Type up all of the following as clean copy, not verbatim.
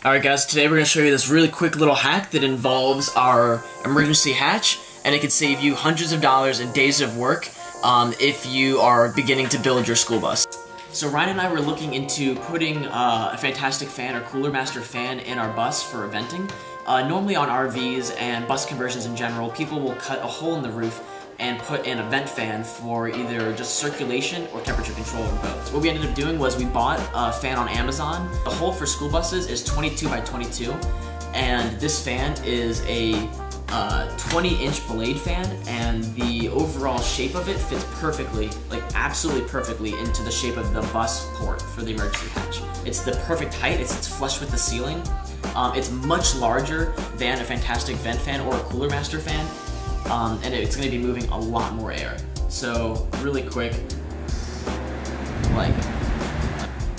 Alright guys, today we're going to show you this really quick little hack that involves our emergency hatch, and it can save you hundreds of dollars and days of work if you are beginning to build your school bus. So Ryan and I were looking into putting a Fantastic Fan or Cooler Master fan in our bus for venting. Normally on RVs and bus conversions in general, people will cut a hole in the roof and put in a vent fan for either just circulation or temperature control or both. So what we ended up doing was we bought a fan on Amazon. The hole for school buses is 22 by 22, and this fan is a 20-inch blade fan, and the overall shape of it fits perfectly, like absolutely perfectly, into the shape of the bus port for the emergency hatch. It's the perfect height, it's flush with the ceiling. It's much larger than a Fantastic Vent fan or a Cooler Master fan. And it's going to be moving a lot more air. So really quick,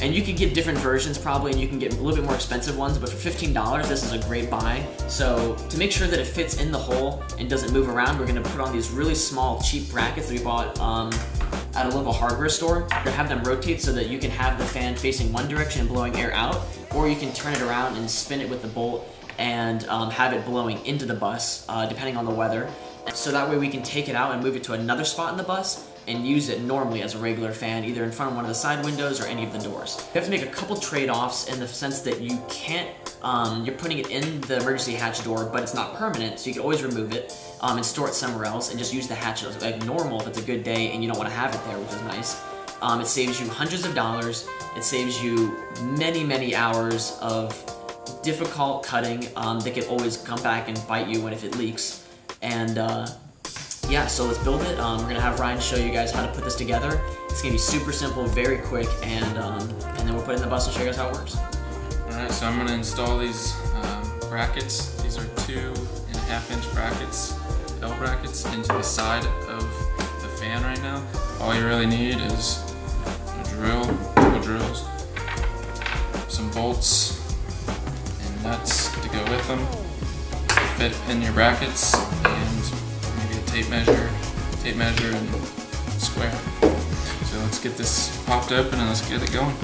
and you can get different versions probably, and you can get a little bit more expensive ones, but for $15 this is a great buy. So to make sure that it fits in the hole and doesn't move around, we're going to put on these really small cheap brackets that we bought at a local hardware store. We're going to have them rotate so that you can have the fan facing one direction and blowing air out, or you can turn it around and spin it with the bolt and have it blowing into the bus depending on the weather. So that way we can take it out and move it to another spot in the bus and use it normally as a regular fan, either in front of one of the side windows or any of the doors. You have to make a couple trade-offs in the sense that you can't, you're putting it in the emergency hatch door, but it's not permanent, so you can always remove it and store it somewhere else and just use the hatch like normal if it's a good day and you don't want to have it there, which is nice. It saves you hundreds of dollars. It saves you many, many hours of difficult cutting that can always come back and bite you if it leaks. And yeah, so let's build it. We're gonna have Ryan show you guys how to put this together. It's gonna be super simple, very quick, and then we'll put it in the bus and show you guys how it works. Alright, so I'm gonna install these brackets. These are 2.5-inch brackets, L brackets, into the side of the fan right now. All you really need is a drill, couple drills, some bolts and nuts to go with them, fit in your brackets, and maybe a tape measure and square. So let's get this popped open and let's get it going.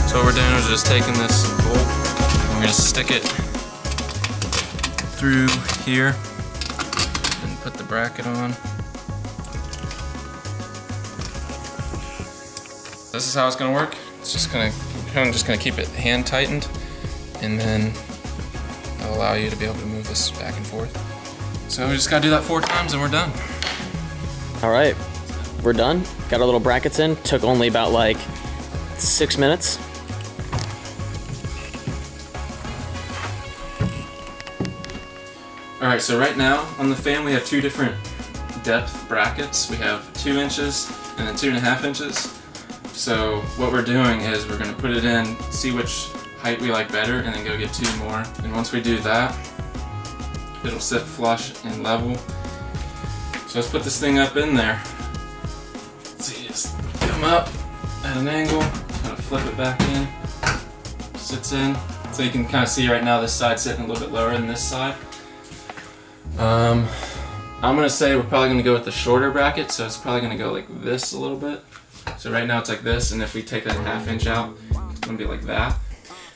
So what we're doing is just taking this bolt and we're going to stick it through here and put the bracket on. This is how it's going to work. It's just going to keep it hand tightened, and then it'll allow you to be able to move this back and forth. So we just got to do that 4 times and we're done. Alright, we're done. Got our little brackets in. Took only about like 6 minutes. Alright, so right now on the fan we have 2 different depth brackets. We have 2 inches and then 2.5 inches. So what we're doing is we're going to put it in, see which height we like better, and then go get 2 more. And once we do that, it'll sit flush and level. So let's put this thing up in there. So you just come up at an angle, kind of flip it back in, sits in. So you can kind of see right now this side's sitting a little bit lower than this side. I'm going to say we're probably going to go with the shorter bracket, so it's probably going to go like this a little bit. So right now it's like this, and if we take that 1/2 inch out, it's going to be like that.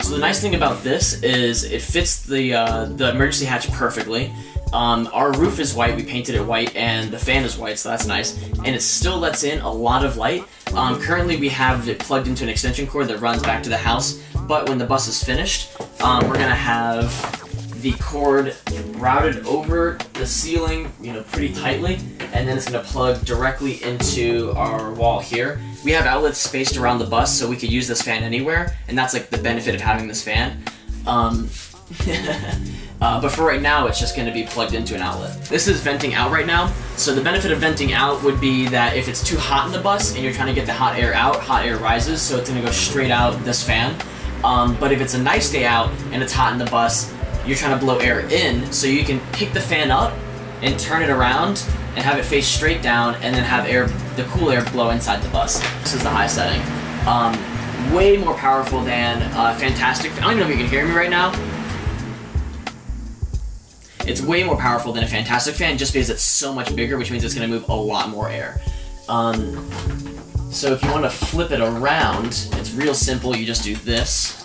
So the nice thing about this is it fits the emergency hatch perfectly. Our roof is white, we painted it white, and the fan is white, so that's nice. And it still lets in a lot of light. Currently we have it plugged into an extension cord that runs back to the house, but when the bus is finished, we're going to have the cord routed over the ceiling, pretty tightly, and then it's going to plug directly into our wall here. We have outlets spaced around the bus, so we could use this fan anywhere, and that's like the benefit of having this fan. But for right now, it's just going to be plugged into an outlet. This is venting out right now, so the benefit of venting out would be that if it's too hot in the bus and you're trying to get the hot air out, hot air rises, so it's going to go straight out this fan. But if it's a nice day out and it's hot in the bus, you're trying to blow air in, so you can pick the fan up and turn it around and have it face straight down, and then have the cool air blow inside the bus. This is the high setting. Way more powerful than Fantastic. I don't even know if you can hear me right now. It's way more powerful than a Fantastic fan just because it's so much bigger, which means it's going to move a lot more air. So if you want to flip it around, it's real simple. You just do this.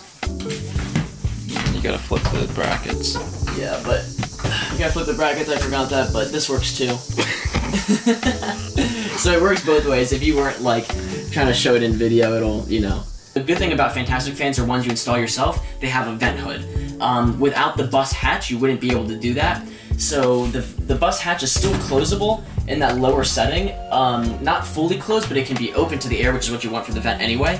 You gotta flip the brackets. Yeah, but you gotta flip the brackets. I forgot that, but this works too. So it works both ways. If you weren't like trying to show it in video, it'll, you know. The good thing about Fantastic fans are ones you install yourself. They have a vent hood. Without the bus hatch, you wouldn't be able to do that. So the bus hatch is still closable in that lower setting. Not fully closed, but it can be open to the air, which is what you want for the vent anyway.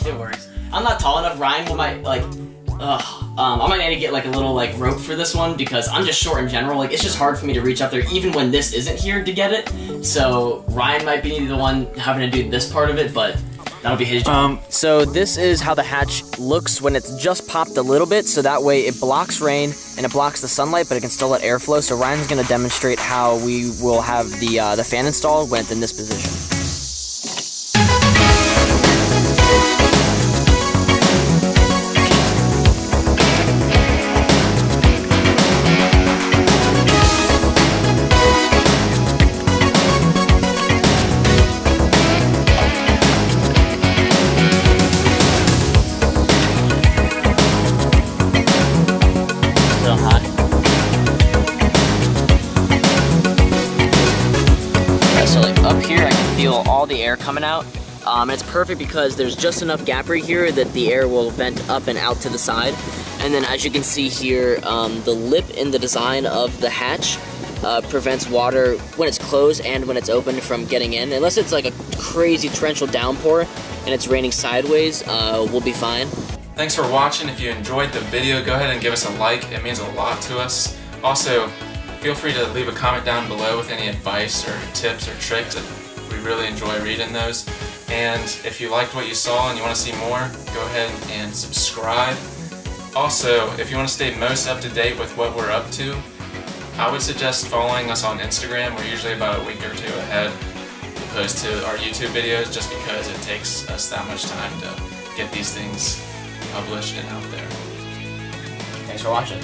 It works. I'm not tall enough. Ryan might like. I might need to get like a little like rope for this one because I'm just short in general. Like it's just hard for me to reach up there even when this isn't here to get it. So Ryan might be the one having to do this part of it, but that'll be his job. So this is how the hatch looks when it's just popped a little bit. So that way it blocks rain and it blocks the sunlight, but it can still let air flow. So Ryan's going to demonstrate how we will have the fan installed when it's in this position. So like up here I can feel all the air coming out. And it's perfect because there's just enough gap right here that the air will vent up and out to the side. And then as you can see here, the lip in the design of the hatch prevents water when it's closed and when it's open from getting in. Unless it's like a crazy torrential downpour and it's raining sideways, we'll be fine. Thanks for watching. If you enjoyed the video, go ahead and give us a like. It means a lot to us. Also, feel free to leave a comment down below with any advice or tips or tricks. We really enjoy reading those. And if you liked what you saw and you want to see more, go ahead and subscribe. Also, if you want to stay most up to date with what we're up to, I would suggest following us on Instagram. We're usually about a week or two ahead opposed to our YouTube videos just because it takes us that much time to get these things published and out there. Thanks for watching.